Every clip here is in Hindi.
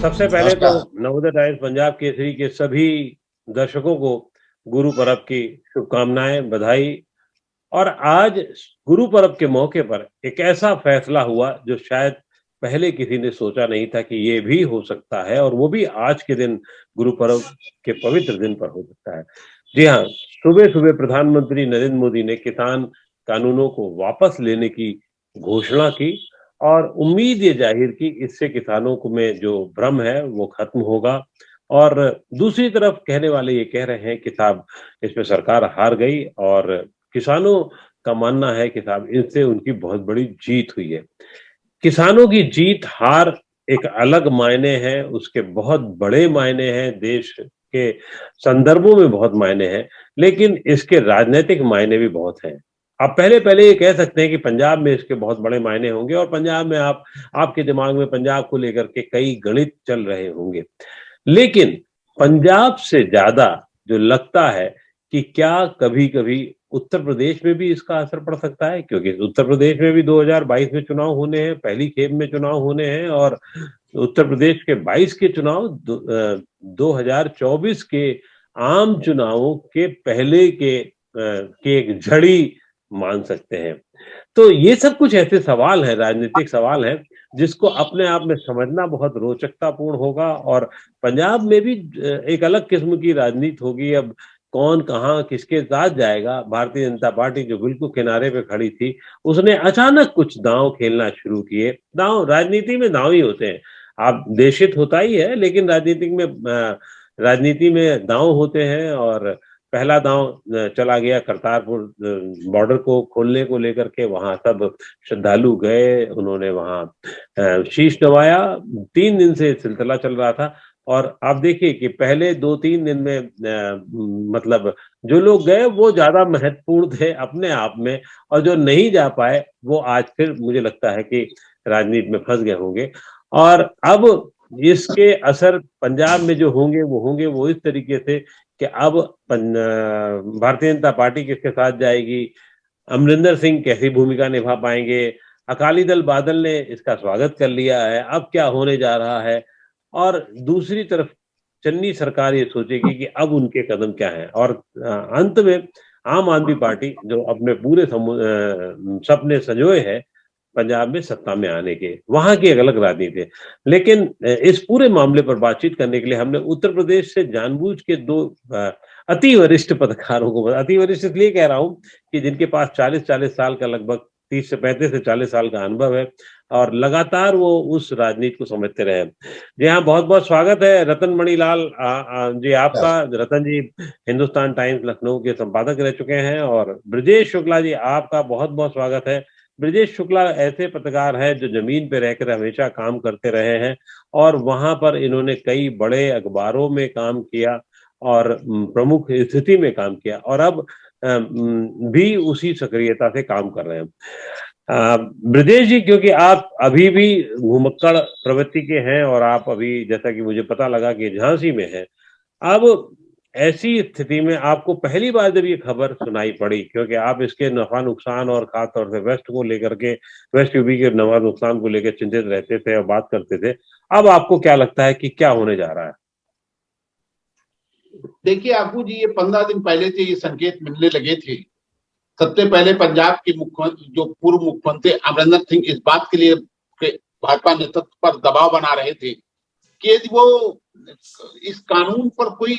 सबसे पहले तो नमस्कार। नवोदय टाइम्स पंजाब केसरी के सभी दर्शकों को गुरु पर्व की शुभकामनाएं, बधाई। और आज गुरु पर्व के मौके पर एक ऐसा फैसला हुआ जो शायद पहले किसी ने सोचा नहीं था कि ये भी हो सकता है, और वो भी आज के दिन गुरु पर्व के पवित्र दिन पर हो सकता है। जी हाँ, सुबह-सुबह प्रधानमंत्री नरेंद्र मोदी ने किसान कानूनों को वापस लेने की घोषणा की और उम्मीद ये जाहिर की इससे किसानों को में जो भ्रम है वो खत्म होगा। और दूसरी तरफ कहने वाले ये कह रहे हैं कि साहब इसमें सरकार हार गई, और किसानों का मानना है कि साहब इससे उनकी बहुत बड़ी जीत हुई है। किसानों की जीत हार एक अलग मायने है, उसके बहुत बड़े मायने हैं, देश के संदर्भों में बहुत मायने हैं, लेकिन इसके राजनैतिक मायने भी बहुत हैं। आप पहले-पहले ये कह सकते हैं कि पंजाब में इसके बहुत बड़े मायने होंगे, और पंजाब में आपके दिमाग में पंजाब को लेकर के कई गणित चल रहे होंगे। लेकिन पंजाब से ज़्यादा जो लगता है कि क्या कभी-कभी उत्तर प्रदेश में भी इसका असर पड़ सकता है, क्योंकि उत्तर प्रदेश में भी 2022 में चुनाव होने हैं, पहली खेप में चुनाव होने हैं, और उत्तर प्रदेश के 22 के चुनाव 2024 के आम चुनावों के पहले के एक झड़ी मान सकते हैं। तो ये सब कुछ ऐसे सवाल हैं, राजनीतिक सवाल हैं, जिसको अपने आप में समझना बहुत रोचकतापूर्ण होगा। और पंजाब में भी एक अलग किस्म की राजनीति होगी। अब कौन कहाँ किसके साथ जाएगा, भारतीय जनता पार्टी जो बिल्कुल किनारे पे खड़ी थी, उसने अचानक कुछ दांव खेलना शुरू किए। दांव राजनीति में दांव ही होते हैं, आप देशित होता ही है, लेकिन राजनीति में दांव होते हैं। और पहला दांव चला गया करतारपुर बॉर्डर को खोलने को लेकर के, वहां सब श्रद्धालु गए, उन्होंने वहां शीश नवाया। 3 दिन से सिलसिला चल रहा था, और आप देखिए कि पहले 2-3 दिन में मतलब जो लोग गए वो ज्यादा महत्वपूर्ण थे अपने आप में, और जो नहीं जा पाए वो आज फिर मुझे लगता है कि राजनीति में फंस गए होंगे। और अब इसके असर पंजाब में जो होंगे वो इस तरीके से कि अब भारतीय जनता पार्टी किसके साथ जाएगी, अमरिंदर सिंह कैसी भूमिका निभा पाएंगे, अकाली दल बादल ने इसका स्वागत कर लिया है, अब क्या होने जा रहा है। और दूसरी तरफ चन्नी सरकार ये सोचेगी कि अब उनके कदम क्या हैं। और अंत में आम आदमी पार्टी जो अपने पूरे सपने संजोए है पंजाब में सत्ता में आने के, वहां की एक अलग राजनीति है। लेकिन इस पूरे मामले पर बातचीत करने के लिए हमने उत्तर प्रदेश से जानबूझ के 2 अति वरिष्ठ पत्रकारों को, अति वरिष्ठ इसलिए कह रहा हूं कि जिनके पास 40-40 साल का, लगभग 30 से 35 से 40 साल का अनुभव है, और लगातार वो उस राजनीति को समझते रहे। जी हाँ, बहुत-बहुत स्वागत है रतन मणिलाल जी आपका। रतन जी हिंदुस्तान टाइम्स लखनऊ के संपादक रह चुके हैं, और ब्रजेश शुक्ला जी आपका बहुत-बहुत स्वागत है। ब्रजेश शुक्ला ऐसे पत्रकार हैं जो जमीन पे रहकर हमेशा काम करते रहे हैं, और वहां पर इन्होंने कई बड़े अखबारों में काम किया, और प्रमुख स्थिति में काम किया, और अब भी उसी सक्रियता से काम कर रहे हैं। ब्रजेश जी, क्योंकि आप अभी भी घुमक्कड़ प्रवृत्ति के हैं, और आप अभी जैसा कि मुझे पता लगा कि झांसी में हैं, अब ऐसी स्थिति में आपको पहली बार जब ये खबर सुनाई पड़ी, क्योंकि आप इसके नफा नुकसान और खास तौर से वेस्ट को लेकर के, वेस्ट यूपी के नफा नुकसान को लेकर चिंतित रहते थे और बात करते थे, अब आपको क्या लगता है कि क्या होने जा रहा है? देखिए आपू जी, ये 15 दिन पहले से ये संकेत मिलने लगे थे। सबसे पहले पंजाब के मुख्यमंत्री, जो पूर्व मुख्यमंत्री अमरिंदर सिंह, इस बात के लिए भाजपा नेतृत्व पर दबाव बना रहे थे कि यदि वो इस कानून पर कोई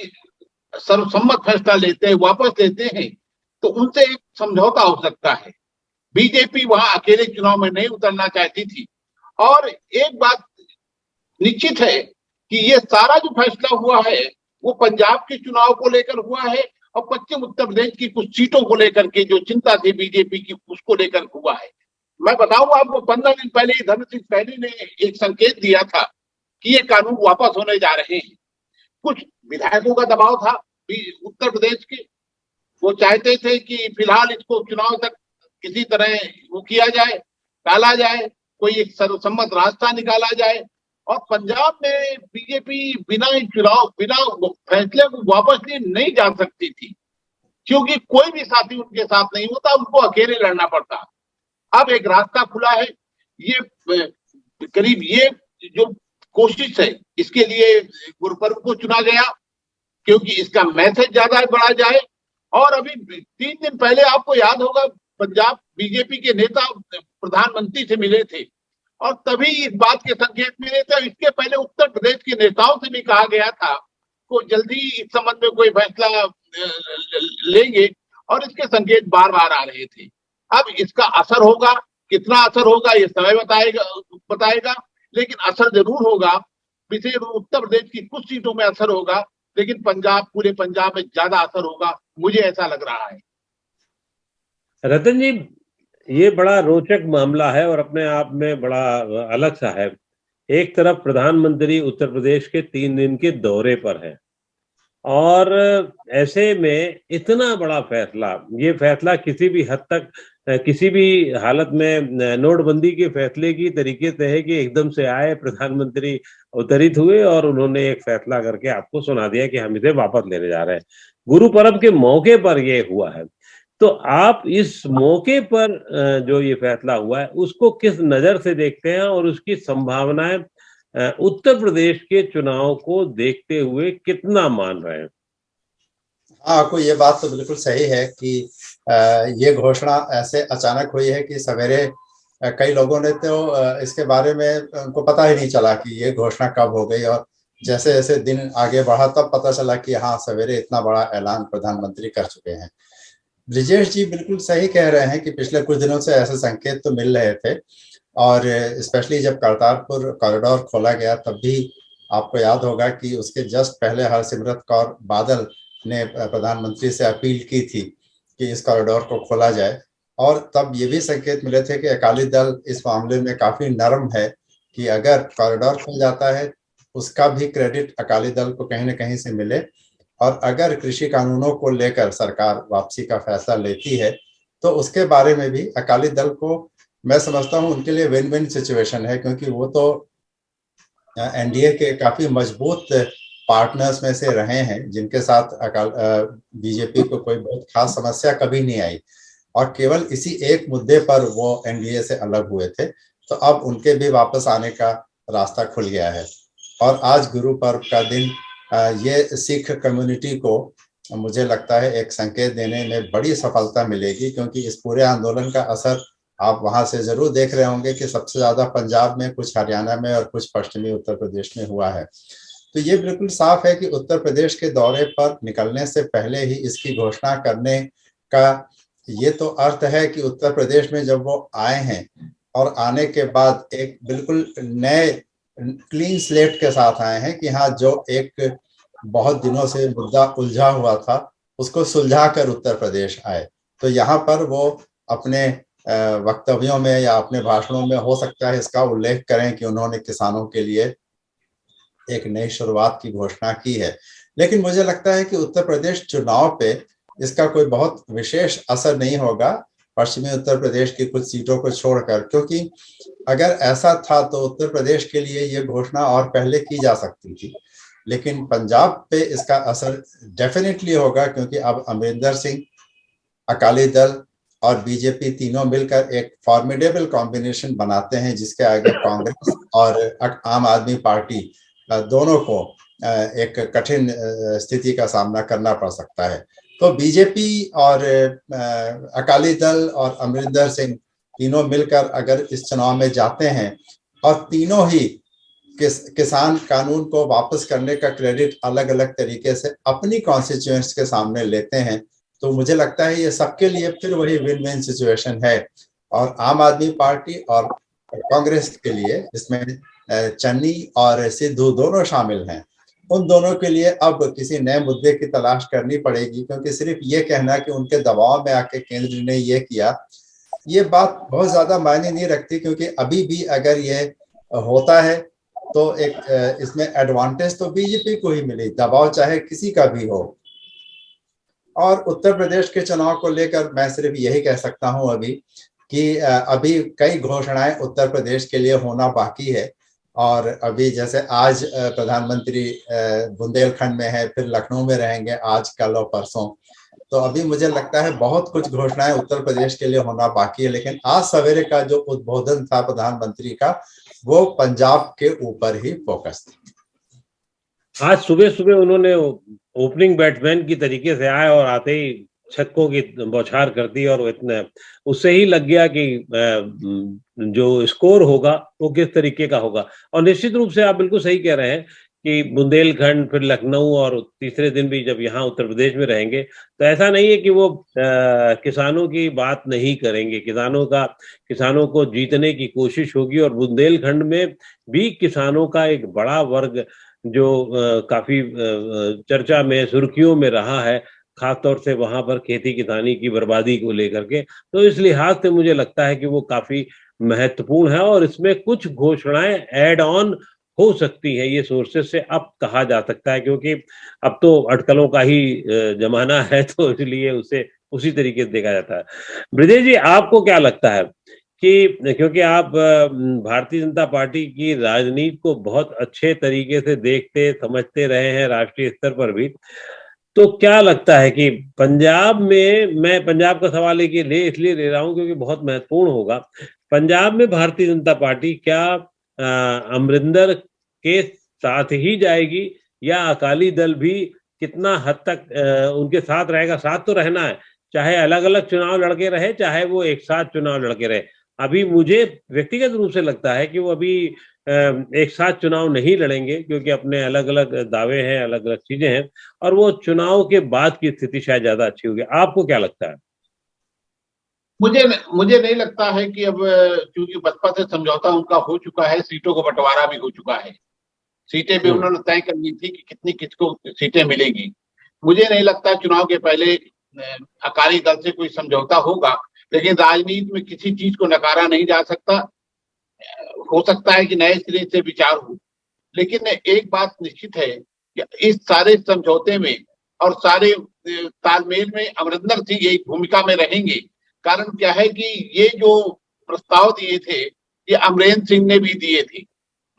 सर्वसम्मत फैसला लेते हैं, वापस लेते हैं, तो उनसे एक समझौता हो सकता है। बीजेपी वहां अकेले चुनाव में नहीं उतरना चाहती थी। और एक बात निश्चित है कि ये सारा जो फैसला हुआ है वो पंजाब के चुनाव को लेकर हुआ है, और पश्चिम उत्तर प्रदेश की कुछ सीटों को लेकर के जो चिंता थी बीजेपी की, उसको लेकर हुआ है। मैं बताऊं आपको, 15 दिन पहले धर्म सिंह सैनी ने एक संकेत दिया था कि ये कानून वापस होने जा रहे हैं। कुछ विधायकों का दबाव था उत्तर प्रदेश के, वो चाहते थे कि फिलहाल इसको चुनाव तक किसी तरह वो किया जाए, टाला जाए, कोई एक सर्वसम्मत रास्ता निकाला जाए। और पंजाब में बीजेपी बिना चुनाव, बिना फैसले को वापस लिए नहीं जा सकती थी, क्योंकि कोई भी साथी उनके साथ नहीं होता, उनको अकेले लड़ना पड़ता। अब एक रास्ता खुला है। ये करीब ये जो कोशिश है, इसके लिए गुरुपर्व को चुना गया क्योंकि इसका मैसेज ज्यादा बढ़ा जाए। और अभी 3 दिन पहले आपको याद होगा पंजाब बीजेपी के नेता प्रधानमंत्री से मिले थे और तभी इस बात के संकेत मिले थे। इसके पहले उत्तर प्रदेश के नेताओं से भी कहा गया था को जल्दी इस संबंध में कोई फैसला लेंगे और इसके संकेत बार बार आ रहे थे। अब इसका असर होगा, कितना असर होगा ये समय बताएगा, लेकिन असर जरूर होगा। विशेष रूप उत्तर प्रदेश की कुछ सीटों में असर होगा, लेकिन पूरे पंजाब में ज्यादा असर होगा, मुझे ऐसा लग रहा है। रतन जी, ये बड़ा रोचक मामला है और अपने आप में बड़ा अलग सा है। एक तरफ प्रधानमंत्री उत्तर प्रदेश के 3 दिन के दौरे पर है और ऐसे में इतना बड़ा फैसला, ये फैसला किसी भी हद तक, किसी भी हालत में नोटबंदी के फैसले की तरीके से है कि एकदम से आए प्रधानमंत्री, अवतरित हुए और उन्होंने एक फैसला करके आपको सुना दिया कि हम इसे वापस लेने जा रहे हैं। गुरु पर्व के मौके पर ये हुआ है, तो आप इस मौके पर जो ये फैसला हुआ है उसको किस नजर से देखते हैं और उसकी संभावनाएं उत्तर प्रदेश के चुनाव को देखते हुए कितना मान रहे हैं? हाँ, आपको ये बात तो बिल्कुल सही है कि ये घोषणा ऐसे अचानक हुई है कि सवेरे कई लोगों ने तो इसके बारे में उनको पता ही नहीं चला कि ये घोषणा कब हो गई, और जैसे जैसे दिन आगे बढ़ा तब पता चला कि हाँ, सवेरे इतना बड़ा ऐलान प्रधानमंत्री कर चुके हैं। ब्रिजेश जी बिल्कुल सही कह रहे हैं कि पिछले कुछ दिनों से ऐसे संकेत तो मिल रहे थे, और स्पेशली जब करतारपुर कॉरिडोर खोला गया तब भी आपको याद होगा कि उसके जस्ट पहले हरसिमरत कौर बादल ने प्रधानमंत्री से अपील की थी कि इस कॉरिडोर को खोला जाए, और तब ये भी संकेत मिले थे कि अकाली दल इस मामले में काफी नरम है कि अगर कॉरिडोर खुल जाता है उसका भी क्रेडिट अकाली दल को कहीं ना कहीं से मिले, और अगर कृषि कानूनों को लेकर सरकार वापसी का फैसला लेती है तो उसके बारे में भी अकाली दल को, मैं समझता हूं उनके लिए विन विन सिचुएशन है, क्योंकि वो तो एनडीए के काफी मजबूत पार्टनर्स में से रहे हैं जिनके साथ बीजेपी को कोई बहुत खास समस्या कभी नहीं आई, और केवल इसी एक मुद्दे पर वो एनडीए से अलग हुए थे। तो अब उनके भी वापस आने का रास्ता खुल गया है, और आज गुरु पर्व का दिन ये सिख कम्युनिटी को मुझे लगता है एक संकेत देने में बड़ी सफलता मिलेगी, क्योंकि इस पूरे आंदोलन का असर आप वहां से जरूर देख रहे होंगे कि सबसे ज्यादा पंजाब में, कुछ हरियाणा में और कुछ पश्चिमी उत्तर प्रदेश में हुआ है। तो ये बिल्कुल साफ है कि उत्तर प्रदेश के दौरे पर निकलने से पहले ही इसकी घोषणा करने का ये तो अर्थ है कि उत्तर प्रदेश में जब वो आए हैं और आने के बाद एक बिल्कुल नए क्लीन स्लेट के साथ आए हैं कि हाँ, जो एक बहुत दिनों से मुद्दा उलझा हुआ था उसको सुलझा कर उत्तर प्रदेश आए। तो यहाँ पर वो अपने वक्तव्यों में या अपने भाषणों में हो सकता है इसका उल्लेख करें कि उन्होंने किसानों के लिए एक नई शुरुआत की घोषणा की है, लेकिन मुझे लगता है कि उत्तर प्रदेश चुनाव पे इसका कोई बहुत विशेष असर नहीं होगा, पश्चिमी उत्तर प्रदेश की कुछ सीटों को छोड़कर, क्योंकि अगर ऐसा था तो उत्तर प्रदेश के लिए ये घोषणा और पहले की जा सकती थी, लेकिन पंजाब पे इसका असर डेफिनेटली होगा, क्योंकि अब अमरिंदर सिंह, अकाली दल और बीजेपी तीनों मिलकर एक फॉर्मिडेबल कॉम्बिनेशन बनाते हैं जिसके आगे कांग्रेस और आम आदमी पार्टी दोनों को एक कठिन स्थिति का सामना करना पड़ सकता है। तो बीजेपी और अकाली दल और अमरिंदर सिंह तीनों मिलकर अगर इस चुनाव में जाते हैं और तीनों ही किसान कानून को वापस करने का क्रेडिट अलग अलग तरीके से अपनी कॉन्स्टिट्यूएंट्स के सामने लेते हैं, तो मुझे लगता है ये सबके लिए फिर वही विन विन सिचुएशन है। और आम आदमी पार्टी और कांग्रेस के लिए, इसमें चन्नी और सिद्धू दोनों शामिल हैं, उन दोनों के लिए अब किसी नए मुद्दे की तलाश करनी पड़ेगी, क्योंकि सिर्फ ये कहना कि उनके दबाव में आके केंद्र ने ये किया, ये बात बहुत ज्यादा मायने नहीं रखती, क्योंकि अभी भी अगर ये होता है तो एक इसमें एडवांटेज तो बीजेपी को ही मिले, दबाव चाहे किसी का भी हो। और उत्तर प्रदेश के चुनाव को लेकर मैं सिर्फ यही कह सकता हूं अभी कि अभी कई घोषणाएं उत्तर प्रदेश के लिए होना बाकी है, और अभी जैसे आज प्रधानमंत्री बुंदेलखंड में है, फिर लखनऊ में रहेंगे आज कल और परसों, तो अभी मुझे लगता है बहुत कुछ घोषणाएं उत्तर प्रदेश के लिए होना बाकी है, लेकिन आज सवेरे का जो उद्बोधन था प्रधानमंत्री का वो पंजाब के ऊपर ही फोकस था। आज सुबह सुबह उन्होंने ओपनिंग बैट्समैन की तरीके से आए और आते ही छक्कों की बौछार कर दी और इतने उससे ही लग गया कि जो स्कोर होगा वो किस तरीके का होगा। और निश्चित रूप से आप बिल्कुल सही कह रहे हैं कि बुंदेलखंड, फिर लखनऊ और तीसरे दिन भी जब यहाँ उत्तर प्रदेश में रहेंगे तो ऐसा नहीं है कि वो किसानों की बात नहीं करेंगे। किसानों को जीतने की कोशिश होगी और बुंदेलखंड में भी किसानों का एक बड़ा वर्ग जो काफी चर्चा में, सुर्खियों में रहा है, खासतौर से वहां पर खेती किसानी की बर्बादी को लेकर के। तो इस लिहाज से मुझे लगता है कि वो काफी महत्वपूर्ण है और इसमें कुछ घोषणाएं ऐड ऑन हो सकती है, ये सोर्सेस से अब कहा जा सकता है, क्योंकि अब तो अटकलों का ही जमाना है, तो इसलिए उसे उसी तरीके से देखा जाता है। ब्रिजेश जी, आपको क्या लगता है कि क्योंकि आप भारतीय जनता पार्टी की राजनीति को बहुत अच्छे तरीके से देखते समझते रहे हैं राष्ट्रीय स्तर पर भी, तो क्या लगता है कि पंजाब में, मैं पंजाब का सवाल इसलिए ले रहा हूं क्योंकि बहुत महत्वपूर्ण होगा, पंजाब में भारतीय जनता पार्टी क्या अमरिंदर के साथ ही जाएगी या अकाली दल भी कितना हद तक उनके साथ रहेगा? साथ तो रहना है, चाहे अलग अलग चुनाव लड़के रहे, चाहे वो एक साथ चुनाव लड़के रहे। अभी मुझे व्यक्तिगत रूप से लगता है कि वो अभी एक साथ चुनाव नहीं लड़ेंगे, क्योंकि अपने अलग अलग दावे हैं, अलग अलग चीजें हैं, और वो चुनाव के बाद की स्थिति शायद ज्यादा अच्छी होगी। आपको क्या लगता है? मुझे नहीं लगता है कि अब, क्योंकि बसपा से समझौता उनका हो चुका है, सीटों का बंटवारा भी हो चुका है, सीटें भी उन्होंने तय कर ली थी कि कितनी किसको सीटें मिलेगी। मुझे नहीं लगता चुनाव के पहले अकाली दल से कोई समझौता होगा, लेकिन राजनीति में किसी चीज को नकारा नहीं जा सकता। हो सकता है कि नए सिरे से विचार हो, लेकिन एक बात निश्चित है कि इस सारे समझौते में और सारे तालमेल में अमरिंदर सिंह एक भूमिका में रहेंगे। कारण क्या है कि ये जो प्रस्ताव दिए थे ये अमरेंद्र सिंह ने भी दिए थे,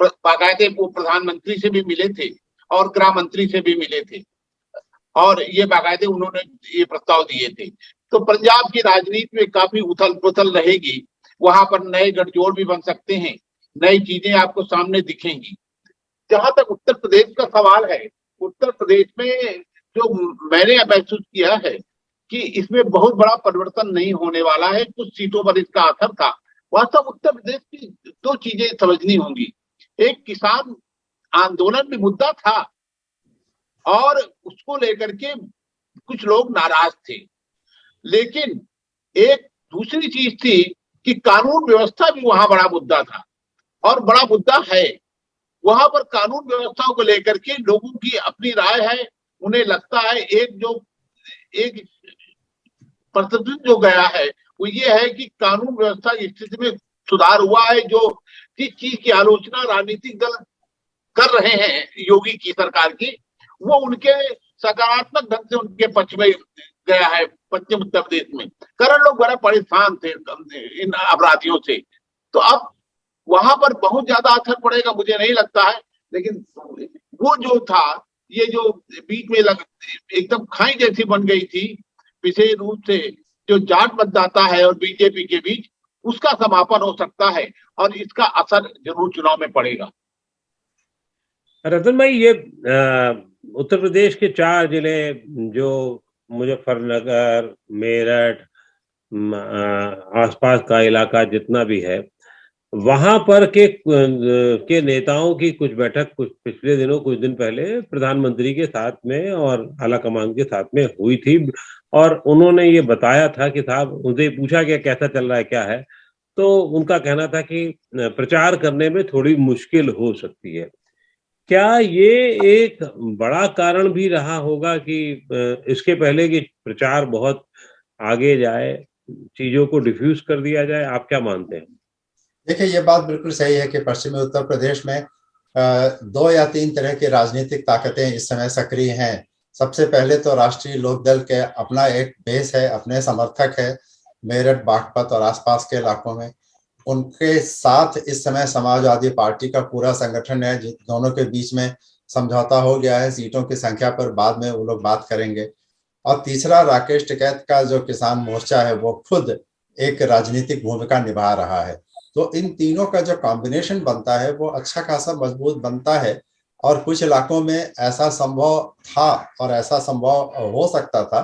बाकायदे वो प्रधानमंत्री से भी मिले थे और गृह मंत्री से भी मिले थे, और ये बाकायदे उन्होंने ये प्रस्ताव दिए थे। तो पंजाब की राजनीति में काफी उथल पुथल रहेगी, वहां पर नए गठजोड़ भी बन सकते हैं, नई चीजें आपको सामने दिखेंगी। जहां तक उत्तर प्रदेश का सवाल है, उत्तर प्रदेश में जो मैंने महसूस किया है कि इसमें बहुत बड़ा परिवर्तन नहीं होने वाला है, कुछ सीटों पर इसका असर था। वास्तव उत्तर प्रदेश की दो चीजें समझनी होंगी। एक, किसान आंदोलन में मुद्दा था और उसको लेकर के कुछ लोग नाराज थे, लेकिन एक दूसरी चीज थी कि कानून व्यवस्था भी वहां बड़ा मुद्दा था और बड़ा मुद्दा है। वहां पर कानून व्यवस्था को लेकर के लोगों की अपनी राय है। उन्हें लगता है एक प्रतिदिन जो गया है वो ये है कि कानून व्यवस्था की स्थिति में सुधार हुआ है। जो जिस चीज की आलोचना राजनीतिक दल कर रहे हैं योगी की सरकार की, वो उनके सकारात्मक ढंग से उनके पक्ष में गया है। पश्चिम उत्तर प्रदेश में कारण लोग बड़ा परेशान थे इन अपराधियों से, तो अब वहां पर बहुत ज्यादा असर पड़ेगा मुझे नहीं लगता है। लेकिन वो जो था, ये जो बीच में एकदम खाई जैसी बन गई थी विशेष रूप से जो जाट मतदाता है और बीजेपी के बीच, उसका समापन हो सकता है और इसका असर जरूर चुनाव में पड़ेगा। रतन भाई, ये उत्तर प्रदेश के 4 जिले जो मुजफ्फरनगर, मेरठ, आसपास का इलाका जितना भी है, वहां पर के नेताओं की कुछ बैठक कुछ पिछले दिनों, कुछ दिन पहले प्रधानमंत्री के साथ में और आला कमान के साथ में हुई थी, और उन्होंने ये बताया था कि साहब, उनसे पूछा गया कैसा चल रहा है, क्या है, तो उनका कहना था कि प्रचार करने में थोड़ी मुश्किल हो सकती है। क्या ये एक बड़ा कारण भी रहा होगा कि इसके पहले कि प्रचार बहुत आगे जाए, चीजों को डिफ्यूज कर दिया जाए? आप क्या मानते हैं? देखिए, ये बात बिल्कुल सही है कि पश्चिमी उत्तर प्रदेश में 2 या 3 तरह की राजनीतिक ताकतें इस समय सक्रिय हैं। सबसे पहले तो राष्ट्रीय लोकदल के अपना एक बेस है, अपने समर्थक है मेरठ, बागपत और आसपास के इलाकों में। उनके साथ इस समय समाजवादी पार्टी का पूरा संगठन है, दोनों के बीच में समझौता हो गया है। सीटों की संख्या पर बाद में वो लोग बात करेंगे। और तीसरा राकेश टिकैत का जो किसान मोर्चा है वो खुद एक राजनीतिक भूमिका निभा रहा है। तो इन तीनों का जो कॉम्बिनेशन बनता है वो अच्छा खासा मजबूत बनता है। और कुछ इलाकों में ऐसा संभव था और ऐसा संभव हो सकता था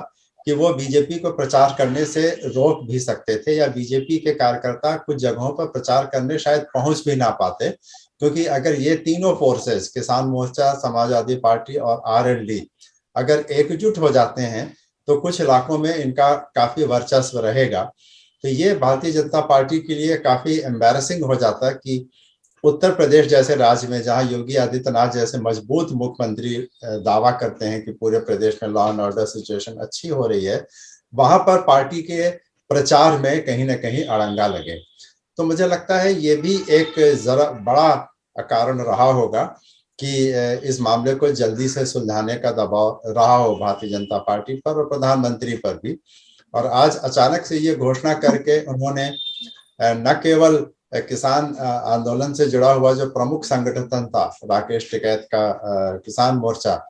कि वो बीजेपी को प्रचार करने से रोक भी सकते थे, या बीजेपी के कार्यकर्ता कुछ जगहों पर प्रचार करने शायद पहुंच भी ना पाते, क्योंकि अगर ये तीनों फोर्सेस किसान मोर्चा, समाजवादी पार्टी और आरएलडी अगर एकजुट हो जाते हैं तो कुछ इलाकों में इनका काफी वर्चस्व रहेगा। तो ये भारतीय जनता पार्टी के लिए काफी एम्बैरेसिंग हो जाता है कि उत्तर प्रदेश जैसे राज्य में, जहां योगी आदित्यनाथ जैसे मजबूत मुख्यमंत्री दावा करते हैं कि पूरे प्रदेश में लॉ एंड ऑर्डर सिचुएशन अच्छी हो रही है, वहां पर पार्टी के प्रचार में कहीं ना कहीं अड़ंगा लगे। तो मुझे लगता है ये भी एक जरा बड़ा कारण रहा होगा कि इस मामले को जल्दी से सुलझाने का दबाव रहा हो भारतीय जनता पार्टी पर और प्रधानमंत्री पर भी। और आज अचानक से ये घोषणा करके उन्होंने न केवल किसान आंदोलन से जुड़ा हुआ जो प्रमुख संगठन था राकेश टिकैत का किसान मोर्चा,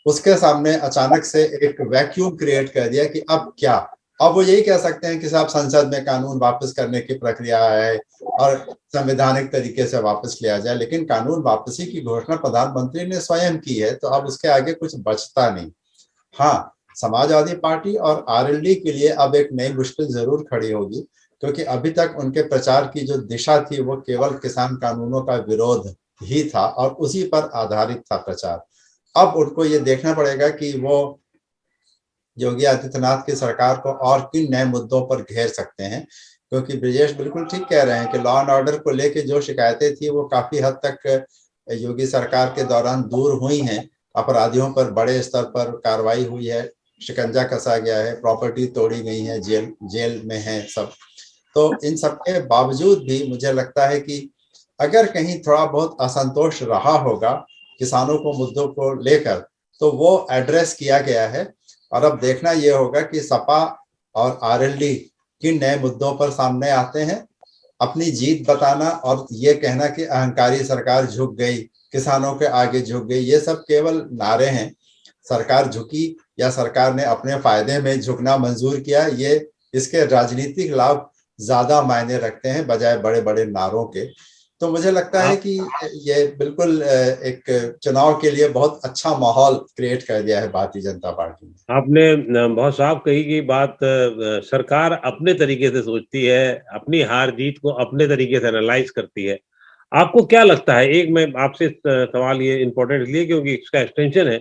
उसके सामने अचानक से एक वैक्यूम क्रिएट कर दिया कि अब क्या, अब वो यही कह सकते हैं कि साहब संसद में कानून वापस करने की प्रक्रिया है और संवैधानिक तरीके से वापस लिया जाए, लेकिन कानून वापसी की घोषणा प्रधानमंत्री ने स्वयं की है, तो अब उसके आगे कुछ बचता नहीं। हाँ, समाजवादी पार्टी और आरएलडी के लिए अब एक नई मुश्किल जरूर खड़ी होगी, क्योंकि अभी तक उनके प्रचार की जो दिशा थी वो केवल किसान कानूनों का विरोध ही था और उसी पर आधारित था प्रचार। अब उनको ये देखना पड़ेगा कि वो योगी आदित्यनाथ की सरकार को और किन नए मुद्दों पर घेर सकते हैं, क्योंकि ब्रिजेश बिल्कुल ठीक कह रहे हैं कि लॉ एंड ऑर्डर को लेकर जो शिकायतें थी वो काफी हद तक योगी सरकार के दौरान दूर हुई हैं। अपराधियों पर बड़े स्तर पर कार्रवाई हुई है, शिकंजा कसा गया है, प्रॉपर्टी तोड़ी गई है, जेल में है सब। तो इन सब के बावजूद भी मुझे लगता है कि अगर कहीं थोड़ा बहुत असंतोष रहा होगा किसानों को मुद्दों को लेकर, तो वो एड्रेस किया गया है। और अब देखना यह होगा कि सपा और आरएलडी किन नए मुद्दों पर सामने आते हैं। अपनी जीत बताना और ये कहना कि अहंकारी सरकार झुक गई, किसानों के आगे झुक गई, ये सब केवल नारे हैं। सरकार झुकी या सरकार ने अपने फायदे में झुकना मंजूर किया, ये इसके राजनीतिक लाभ ज्यादा मायने रखते हैं बजाय बड़े बड़े नारों के। तो मुझे लगता है कि ये बिल्कुल एक चुनाव के लिए बहुत अच्छा माहौल क्रिएट कर दिया है भारतीय जनता पार्टी ने। आपने बहुत साफ कही कि बात सरकार अपने तरीके से सोचती है, अपनी हार जीत को अपने तरीके से एनालाइज करती है। आपको क्या लगता है, एक मैं आपसे सवाल ये इम्पोर्टेंट इसलिए क्योंकि इसका एक्सटेंशन है,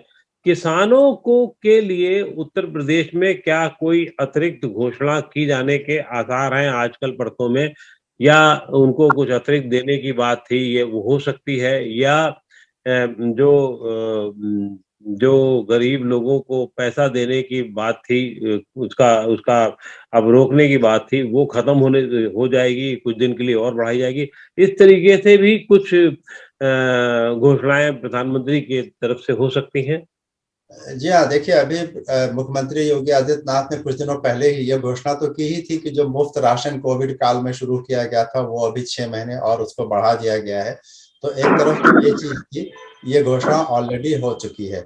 किसानों को के लिए उत्तर प्रदेश में क्या कोई अतिरिक्त घोषणा की जाने के आसार हैं आजकल परतों में, या उनको कुछ अतिरिक्त देने की बात थी, ये वो हो सकती है, या जो गरीब लोगों को पैसा देने की बात थी उसका उसका अब रोकने की बात थी, वो खत्म हो जाएगी, कुछ दिन के लिए और बढ़ाई जाएगी, इस तरीके से भी कुछ घोषणाएं प्रधानमंत्री की तरफ से हो सकती हैं? जी हाँ, देखिए अभी मुख्यमंत्री योगी आदित्यनाथ ने कुछ दिनों पहले ही ये घोषणा तो की ही थी कि जो मुफ्त राशन कोविड काल में शुरू किया गया था वो अभी 6 महीने और उसको बढ़ा दिया गया है। तो एक तरफ तो ये चीज की ये घोषणा ऑलरेडी हो चुकी है।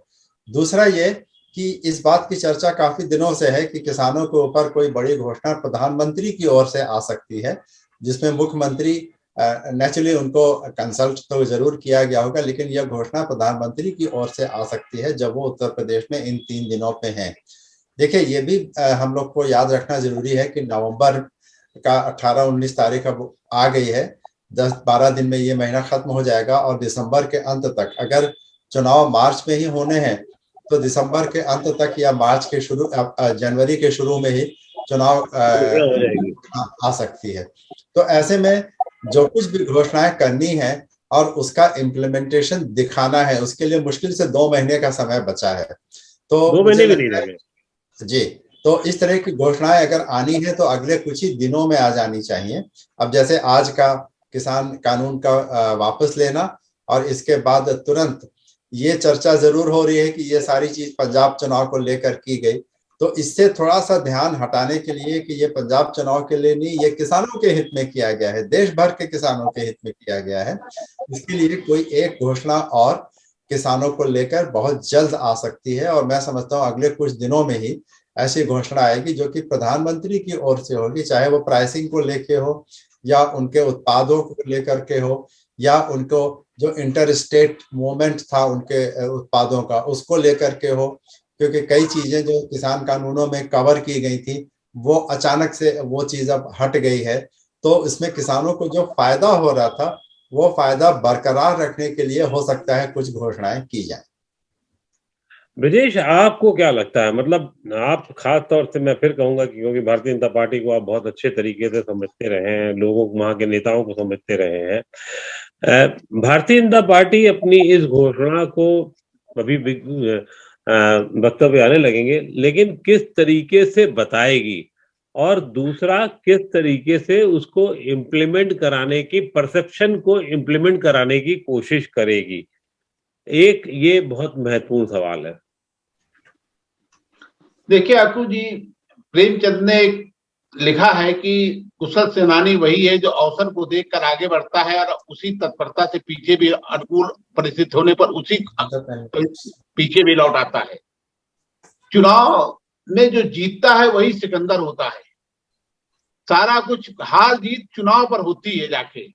दूसरा ये कि इस बात की चर्चा काफी दिनों से है कि किसानों के ऊपर कोई बड़ी घोषणा प्रधानमंत्री की ओर से आ सकती है, जिसमें मुख्यमंत्री नेचुरली उनको कंसल्ट तो जरूर किया गया होगा, लेकिन यह घोषणा प्रधानमंत्री की ओर से आ सकती है जब वो उत्तर प्रदेश में इन 3 दिनों पे हैं। देखिए ये भी हम लोग को याद रखना जरूरी है कि नवंबर का 18-19 तारीख अब आ गई है, 10-12 दिन में ये महीना खत्म हो जाएगा और दिसंबर के अंत तक, अगर चुनाव मार्च में ही होने हैं तो दिसंबर के अंत तक या मार्च के शुरू जनवरी के शुरू में ही चुनाव आ सकती है। तो ऐसे में जो कुछ भी घोषणाएं करनी है और उसका इम्प्लीमेंटेशन दिखाना है, उसके लिए मुश्किल से 2 महीने का समय बचा है। तो 2 महीने भी नहीं लगे जी। तो इस तरह की घोषणाएं अगर आनी है तो अगले कुछ ही दिनों में आ जानी चाहिए। अब जैसे आज का किसान कानून का वापस लेना और इसके बाद तुरंत ये चर्चा जरूर हो रही है कि ये सारी चीज पंजाब चुनाव को लेकर की गई, तो इससे थोड़ा सा ध्यान हटाने के लिए कि ये पंजाब चुनाव के लिए नहीं, ये किसानों के हित में किया गया है, देश भर के किसानों के हित में किया गया है, इसके लिए कोई एक घोषणा और किसानों को लेकर बहुत जल्द आ सकती है। और मैं समझता हूँ अगले कुछ दिनों में ही ऐसी घोषणा आएगी जो कि प्रधानमंत्री की ओर से होगी, चाहे वो प्राइसिंग को लेके हो या उनके उत्पादों को लेकर के हो या उनको जो इंटर स्टेट मूवमेंट था उनके उत्पादों का उसको लेकर के हो, क्योंकि कई चीजें जो किसान कानूनों में कवर की गई थी वो अचानक से वो चीज अब हट गई है। तो इसमें किसानों को जो फायदा हो रहा था वो फायदा बरकरार रखने के लिए हो सकता है कुछ घोषणाएं की जाए। ब्रजेश, आपको क्या लगता है, मतलब आप खास तौर से, मैं फिर कहूंगा कि क्योंकि भारतीय जनता पार्टी को आप बहुत अच्छे तरीके से समझते रहे हैं, लोगों को, वहां के नेताओं को समझते रहे हैं, भारतीय जनता पार्टी अपनी इस घोषणा को अभी वक्तव्य आने लगेंगे, लेकिन किस तरीके से बताएगी और दूसरा किस तरीके से उसको इम्प्लीमेंट कराने की, परसेप्शन को इम्प्लीमेंट कराने की कोशिश करेगी, एक ये बहुत महत्वपूर्ण सवाल है। देखिए अकू जी, प्रेमचंद ने लिखा है कि कुशल सेनानी वही है जो अवसर को देखकर आगे बढ़ता है और उसी तत्परता से पीछे भी अनुकूल परिस्थिति होने पर उसी पीछे भी लौट आता है। चुनाव में जो जीतता है वही सिकंदर होता है। सारा कुछ हार जीत चुनाव पर होती है, जाके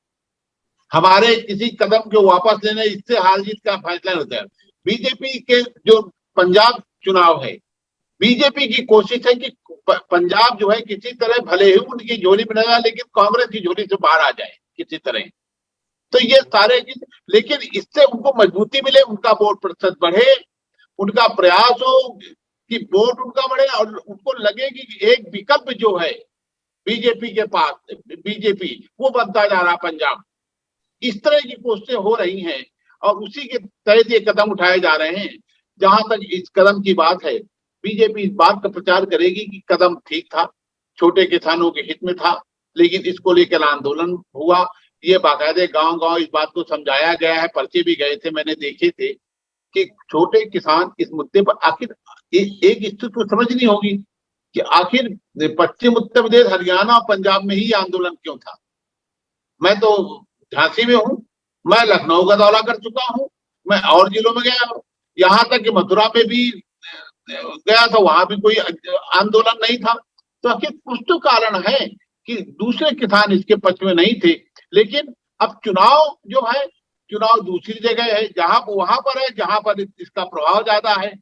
हमारे किसी कदम को वापस लेने इससे हार जीत का फैसला होता है। बीजेपी के जो पंजाब चुनाव है, बीजेपी की कोशिश है कि पंजाब जो है किसी तरह भले ही उनकी झोली में लगा लेकिन कांग्रेस की झोली से बाहर आ जाए किसी तरह। तो ये सारे चीज, लेकिन इससे उनको मजबूती मिले, उनका वोट प्रतिशत बढ़े, उनका प्रयास हो कि वोट उनका बढ़े और उनको लगे कि एक विकल्प जो है बीजेपी के पास, बीजेपी वो बनता जा रहा पंजाब। इस तरह की कोशिशें हो रही हैं और उसी के तहत ये कदम उठाए जा रहे हैं। जहां तक इस कदम की बात है, बीजेपी इस बात का प्रचार करेगी कि कदम ठीक था, छोटे किसानों के हित में था, लेकिन इसको लेकर आंदोलन हुआ। ये बाकायदे गांव-गांव इस बात को समझाया गया है, पर्चे भी गए थे, मैंने देखे थे कि छोटे किसान इस मुद्दे पर आखिर एक स्थिति को समझनी होगी कि आखिर पश्चिम उत्तर प्रदेश, हरियाणा और पंजाब में ही आंदोलन क्यों था। मैं तो झांसी में हूँ, मैं लखनऊ का दौरा कर चुका हूँ, मैं और जिलों में गया हूँ, यहाँ तक कि मथुरा में भी गया था, वहां भी कोई आंदोलन नहीं था। तो आखिर कुछ तो कारण है कि दूसरे किसान इसके पक्ष में नहीं थे। लेकिन अब चुनाव जो है, चुनाव दूसरी जगह है, जहां वहां पर है जहां पर इसका प्रभाव ज्यादा है,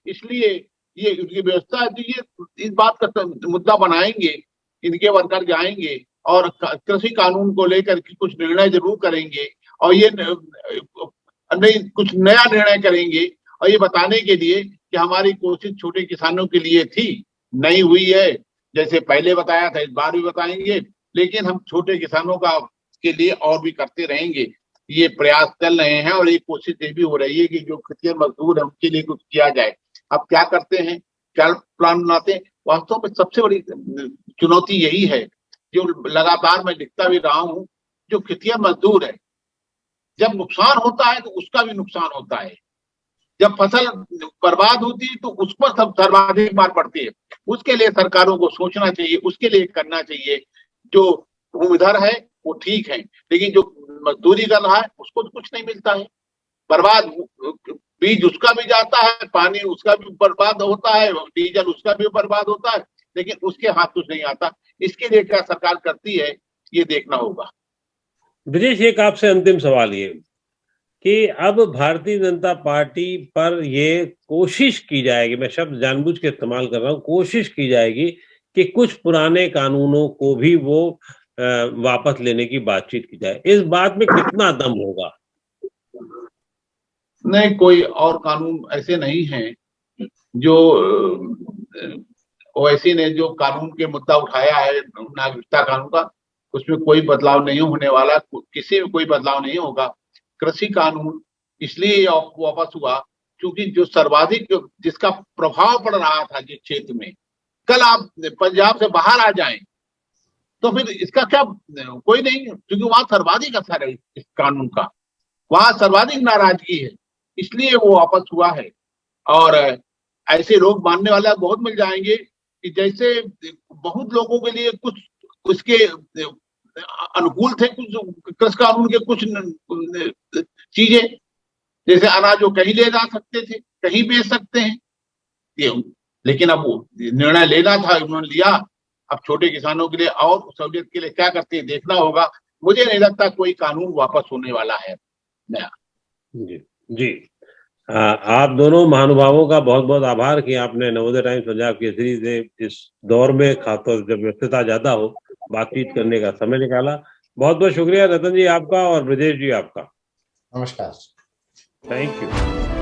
इसलिए ये उनकी व्यवस्था है। तो ये इस बात का मुद्दा बनाएंगे, इनके वर्कर जाएंगे और कृषि कानून को लेकर कुछ निर्णय जरूर करेंगे और ये नहीं कुछ नया निर्णय करेंगे और ये बताने के लिए कि हमारी कोशिश छोटे किसानों के लिए थी, नहीं हुई है, जैसे पहले बताया था इस बार भी बताएंगे, लेकिन हम छोटे किसानों का के लिए और भी करते रहेंगे। ये प्रयास चल रहे हैं और ये कोशिश ये भी हो रही है कि जो खेतिहर मजदूर है उनके लिए कुछ किया जाए। अब क्या करते हैं, क्या प्लान बनाते हैं, वास्तव में सबसे बड़ी चुनौती यही है जो लगातार मैं लिखता भी रहा हूँ। जो खेतिहर मजदूर है, जब नुकसान होता है तो उसका भी नुकसान होता है, जब फसल बर्बाद होती है तो उस पर सब सर्वाधिक मार पड़ती है। उसके लिए सरकारों को सोचना चाहिए, उसके लिए करना चाहिए। जो भूमिधर है वो ठीक है, लेकिन जो मजदूरी कर रहा है उसको तो कुछ नहीं मिलता है, बर्बाद, बीज उसका भी जाता है, पानी उसका भी बर्बाद होता है, डीजल उसका भी बर्बाद होता है, लेकिन उसके हाथ कुछ नहीं आता। इसके लिए क्या सरकार करती है ये देखना होगा। ब्रजेश, एक आपसे अंतिम सवाल ये कि अब भारतीय जनता पार्टी पर ये कोशिश की जाएगी, मैं शब्द जानबूझ के इस्तेमाल कर रहा हूँ, कोशिश की जाएगी कि कुछ पुराने कानूनों को भी वो वापस लेने की बातचीत की जाए, इस बात में कितना दम होगा? नहीं, कोई और कानून ऐसे नहीं हैं जो ओवैसी ने जो कानून के मुद्दा उठाया है नागरिकता कानून का, उसमें कोई बदलाव नहीं होने वाला, किसी में कोई बदलाव नहीं होगा। कृषि कानून इसलिए वापस हुआ क्योंकि जो सर्वाधिक जिसका प्रभाव पड़ रहा था जिस क्षेत्र में, कल आप पंजाब से बाहर आ जाएं तो फिर इसका क्या, कोई नहीं, क्योंकि वहां सर्वाधिक असर है इस कानून का, वहां सर्वाधिक नाराजगी है, इसलिए वो वापस हुआ है। और ऐसे लोग मानने वाला बहुत मिल जाएंगे कि जैसे बहुत लोगों के लिए कुछ उसके अनुकूल थे, कुछ कृषि कानून के कुछ चीजें, जैसे अनाज जो कहीं ले जा सकते थे, कहीं बेच सकते हैं, ये लेकिन अब वो निर्णय लेना था, उन्होंने लिया। अब छोटे किसानों के लिए और सहूलियत के लिए क्या करते हैं देखना होगा। मुझे नहीं लगता कोई कानून वापस होने वाला है नया। जी जी, आप दोनों महानुभावों का बहुत बहुत आभार कि आपने नवोदय टाइम्स पंजाब केसरी से इस दौर में, खासतौर जब व्यस्तता ज्यादा हो, बातचीत करने का समय निकाला। बहुत बहुत शुक्रिया रतन जी आपका और ब्रजेश जी आपका। नमस्कार। Thank you.